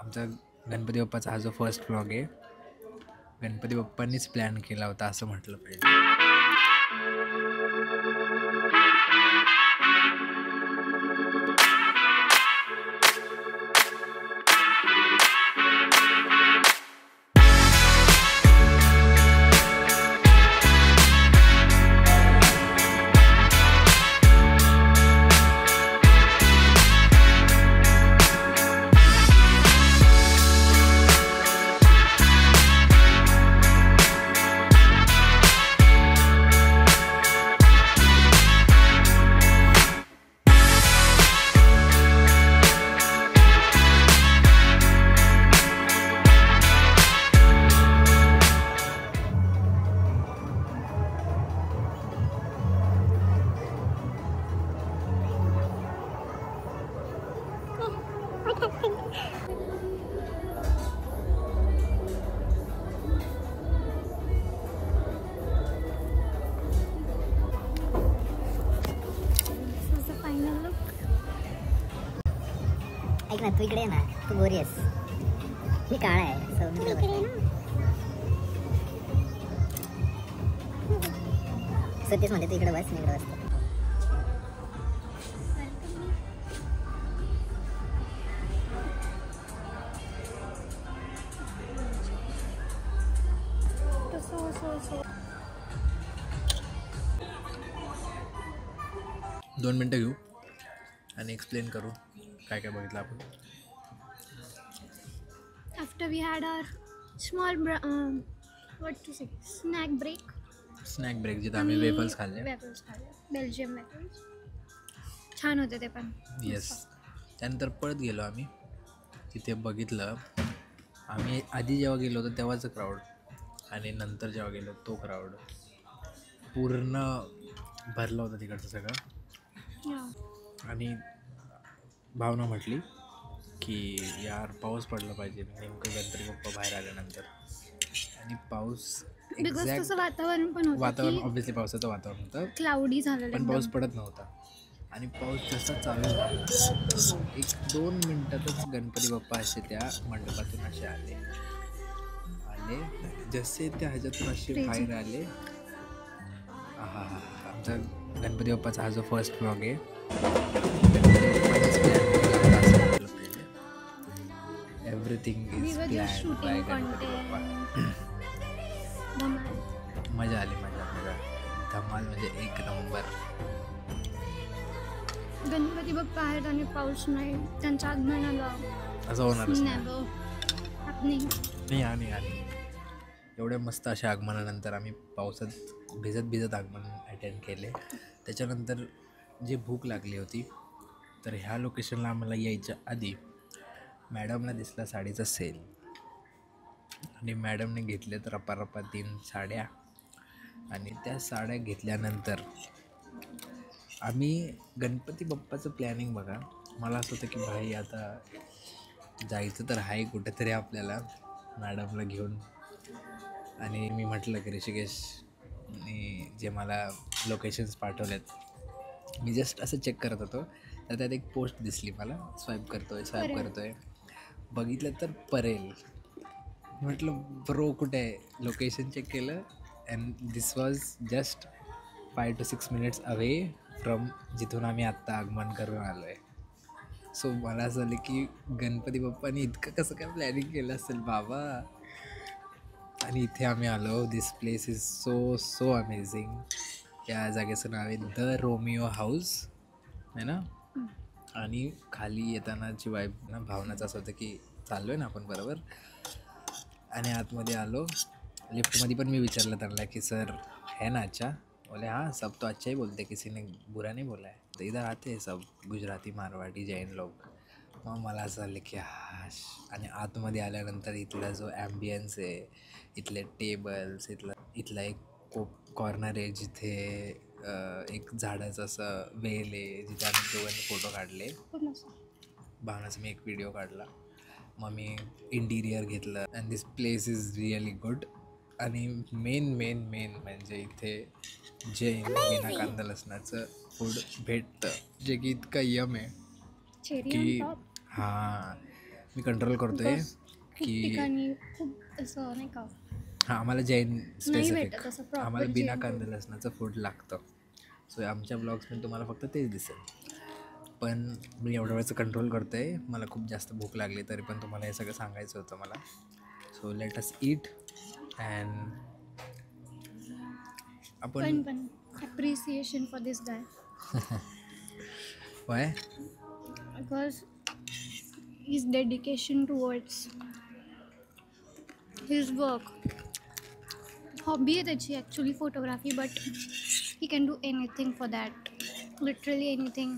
आमचा गणपती बाप्पाचा हा जो फर्स्ट व्लॉग आहे, गणपती बाप्पांनीच प्लॅन केला होता असं म्हटलं पाहिजे. ऐक ना, तू इकडे ना, तू गोरी आहेस, मी काळा आहे. सतीश म्हणते तू इकडे बस, मी इकडे बसतो. दोन मिनटं घेऊ आणि एक्सप्लेन करू काय काय बघितलं आपण. After we had our small snack break. Snack break जिथं आम्ही वेफल्स खाल्ले. बेल्जियम वेफल्स छान होते ते पण. येस. त्यानंतर पळत गेलो आम्ही. तिथे बघितलं आम्ही आधी जेव्हा गेलो होतो तेव्हाचं क्राऊड आणि नंतर जेव्हा गेलो तो क्राऊड पूर्ण भरलं होतं तिकडचं सगळं. आणि भावना म्हटली की यार पाऊस पडला पाहिजे नेमकं गणपती बाप्पा बाहेर आल्यानंतर. आणि पाऊस एक्झॅक्ट वातावरण ऑब्व्हियसली पावसाचं वातावरण होतं, क्लाउडी झालेलं, पण पाऊस पडत नव्हता. आणि पाऊस जसा चालू झाला 1-2 मिनटातच गणपती बाप्पा असे त्या मंडपातून असे आले जसे त्या ह्याच्यातून असे बाहेर आले. आमचा गणपती बाप्पाचा हा जो फर्स्ट व्लॉग आहे, everything is plan by Ganpati Bappa. मजा आली, मजा धमाल म्हणजे एक नंबर. गणपती बाप्पा आहेत आणि पाऊस नाही, त्यांच्या आगमनाला असं होणारच नाही. आणि एवढ्या मस्त अशा आगमनानंतर आम्ही पावसात भिजत आगमन अटेंड केले. त्याच्यानंतर जी भूक लागली होती तर ह्या लोकेशनला आम्हाला यायच्या आधी मॅडमला दिसला साडीचा सेल आणि मॅडमने घेतले तर रपा 3 साड्या. आणि त्या साड्या घेतल्यानंतर आम्ही गणपती बाप्पाचं प्लॅनिंग बघा. मला असं होतं की भाई आता जायचं तर आहे कुठेतरी आपल्याला मॅडमला घेऊन. आणि मी म्हटलं की ऋषिकेशने जे मला लोकेशन्स पाठवलेत मी जस्ट असं चेक करत होतो तर त्यात एक पोस्ट दिसली मला. स्वाईप करतोय बघितलं तर परेल. म्हटलं ब्रो कुठे आहे. लोकेशन चेक केलं and this was just 5 to 6 minutes away from जिथून आम्ही आत्ता आगमन करून आलो आहे. सो मला असं झालं की गणपती बाप्पानी इतकं कसं काय प्लॅनिंग केलं असेल बाबा. आणि इथे आम्ही आलो. दिस प्लेस इज सो अमेझिंग. या जागेचं नाव आहे द रोमिओ हाऊस आहे ना. आणि खाली येतानाची वाईब ना भावनाचं असं होतं की चाललो आहे ना आपण बरोबर. आणि आतमध्ये आलो. लिफ्टमध्ये पण मी विचारलं त्यांना की सर है ना अच्छा. बोले हाँ सब तो अच्छा ही बोलते, किसी ने बुरा नहीं बोला है. तो इधर आते हैं सब गुजराती मारवाडी जैन लोग. मग मला असं झालं की हाश. आणि आतमध्ये आल्यानंतर इथला जो ॲम्बियन्स आहे, इथले टेबल्स, इथला एक कॉर्नर आहे जिथे एक झाडाचं असं वेल आहे जिथे आम्ही दोघांनी फोटो काढले. भावनाचा मी एक व्हिडिओ काढला. मग मी इंटिरियर घेतलं and this place is really good. आणि मेन म्हणजे इथे जैन बिना कांदा लसणाचं फूड भेटतं जे की इतकं यम आहे की हां मी कंट्रोल करतोय खूप की ठिकाणी खूप असं नाही का हां आम्हाला जैन भेटत स्पेसिफिक असं proper आम्हाला बिना जैन कांदा लसणाचं फूड लागतं. सो आमच्या ब्लॉग्समध्ये तुम्हाला फक्त तेच दिसेल. पण मी एवढ्या वेळेचं कंट्रोल करतो आहे. मला खूप जास्त भूक लागली तरी पण तुम्हाला हे सगळं सांगायचं होतं मला. So let us eat and आपण पण appreciation for this guy why because his dedication towards his work. Hobby आहे त्याची actually photography, but he can do anything for that, literally anything.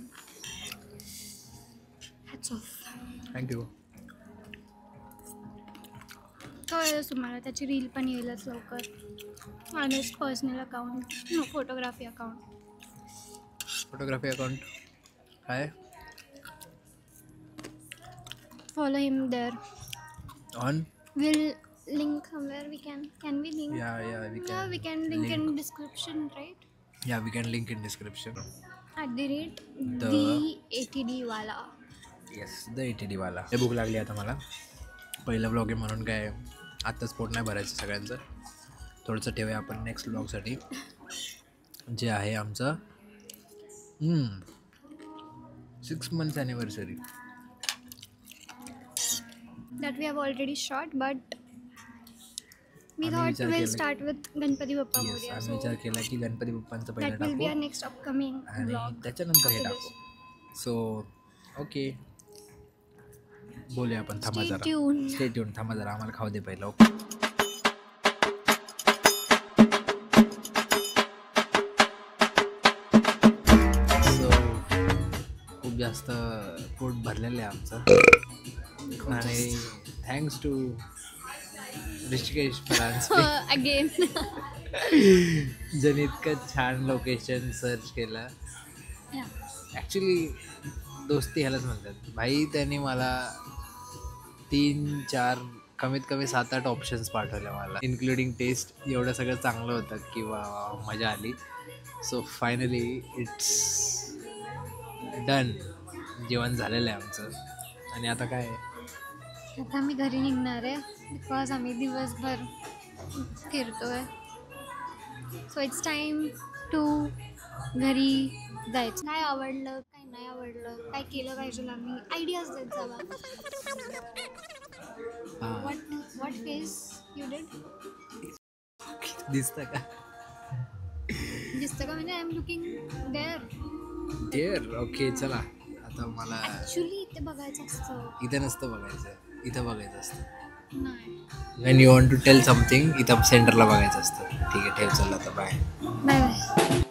Hats off. Thank you. कळेलच तुम्हाला, त्याची reel पण येईलच लवकर. आणि personal account, photography account. Photography account काय follow him there. On We'll link somewhere. Can we link? या We can link in description, right? या we can link in description. @ the ATD वाला. येस द ATD वाला. हे भूक लागली आता मला. पहिलं ब्लॉग आहे म्हणून काय आत्ताच पोट नाही भरायचं सगळ्यांचं. थोडंसं ठेवूया आपण नेक्स्ट ब्लॉगसाठी, जे आहे आमचं 6 months anniversary. That we have already shot, but we आम्ही thought विचार we'll केला- start with Ganpati Bappa yes Moria. आम्ही So विचार केला की गणपती बाप्पांचं पहिलं that will be our टाकू next upcoming आणि vlog. त्याच्यानंतर हे after टाकू. this. सो ओके बोलूया आपण. थांबा Stay जरा. tuned. Stay tune. थांबा जरा आम्हाला खाऊ दे पहिलं. ओके सो खूप जास्त पोट भरलेलं आहे आमचं आणि थँक्स टू ऋषिकेश फरांसके Again. ज्याने इतकं छान लोकेशन सर्च केलं. Yeah. ॲक्च्युली दोस्ती ह्यालाच म्हणतात भाई. त्याने मला 3-4 कमीत कमी 7-8 ऑप्शन्स पाठवले मला, इन्क्लुडिंग टेस्ट. एवढं सगळं चांगलं होतं की वा मजा आली. So finally it's done. जेवण झालेलं आहे आमचं आणि आता काय आता आम्ही घरी निघणार आहे बिकॉज आम्ही दिवसभर फिरतोय. सो इट्स टाईम टू घरी जायचं. काय आवडलं काय नाही आवडलं, काय केलं पाहिजे, आम्ही आयडियाज देत जावा. हां What face you did? दिसतं का दिसतं का म्हणजे I am looking there. There. Okay चला आता मला ॲक्च्युली इथे बघायचं असतं. इथं नसतं बघायचं, इथं बघायचं असतं. नाही. When you want to tell something इथं सेंटरला बघायचं असतं. ठीक आहे ठेव. चला आता बाय. Bye bye.